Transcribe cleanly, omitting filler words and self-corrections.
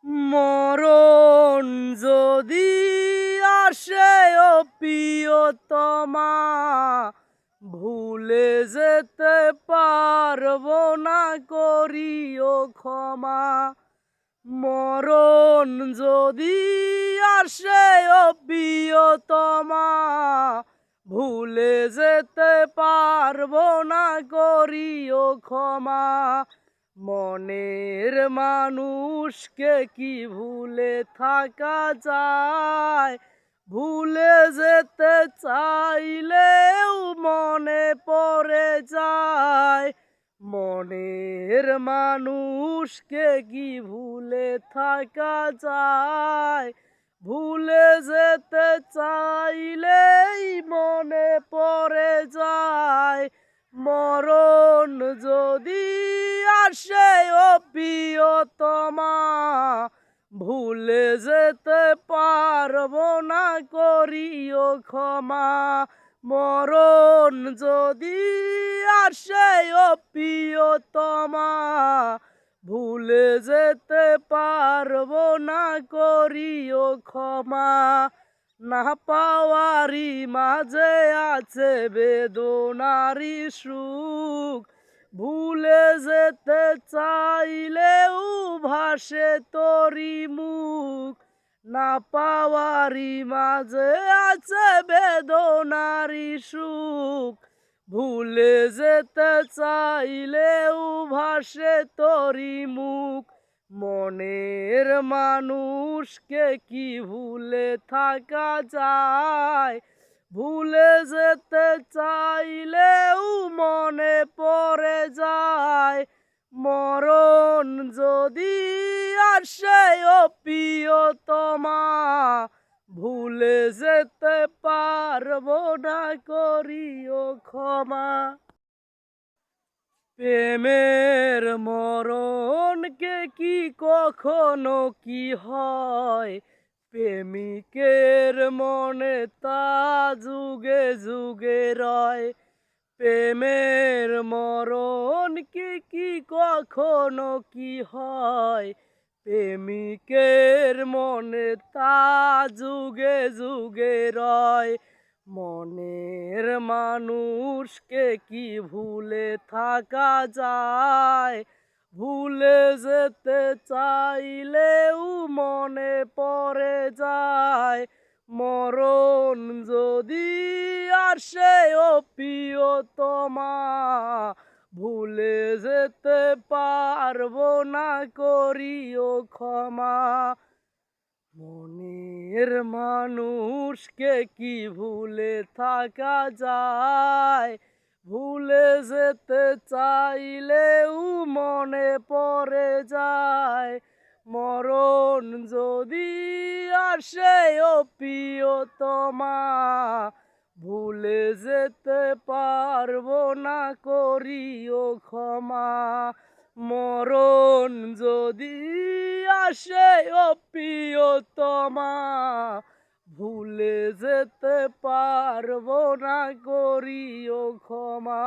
মরণ যদি আসে ও প্রিয়তমা, ভুলে যেতে পারবো না, করিও ক্ষমা। মরণ যদি আসে ও প্রিয়তমা, ভুলে যেতে পারবো না, করিও ক্ষমা। মনের মানুষকে কি ভুলে থাকা যায়? ভুলে যেতে চাইলেও মনে পড়ে যায়। মনের মানুষকে কি ভুলে থাকা যায়? ভুলে যেতে চাইলেই মনে পড়ে যায়। মরণ যদি আসে ও প্রিয়তমা, ভুলে যেতে পারবো না, করিও ক্ষমা। মরণ যদি আসে ও প্রিয়তমা, ভুলে যেতে পারবো না, করিও ক্ষমা। না পাওয়ারি মাঝে আছে বেদনারি সুখ, ভুলে যেতে চাইলেও ভাসে তোরি মুখ। না পাওয়ারি মাঝে আছে বেদনারি সুখ, ভুলে যেতে চাইলেও ভাসে তোরি মুখ। মনের মানুষকে কি ভুলে থাকা যায়? ভুলে যেতে চাইলেও মনে পড়ে যায়। মরণ যদি আসে ও প্রিয়তমা, ভুলে যেতে পারবো না, করিও ক্ষমা। প্রেমের মরণকে কি কখনো কি হয়? প্রেমিকের মনে তা যুগে যুগে রয়। প্রেমের মরণকে কি কখনো কি হয়? প্রেমিকের মনে তা যুগে যুগে রয়। মনের মানুষকে কি ভুলে থাকা যায়? ভুলে যেতে চাইলেও মনে পড়ে যায়। মরণ যদি আসে ও প্রিয়তমা, ভুলে যেতে পারবো না, করিও ক্ষমা। মনের মানুষকে কি ভুলে থাকা যায়? ভুলে যেতে চাইলেও মনে পড়ে যায়। মরণ যদি আসে ও প্রিয়তমা, ভুলে যেতে পারবো না, করিও ক্ষমা। মরণ যদি আসে ও প্রিয়তমা, ভুলে যেতে পারবো না, করিও ক্ষমা।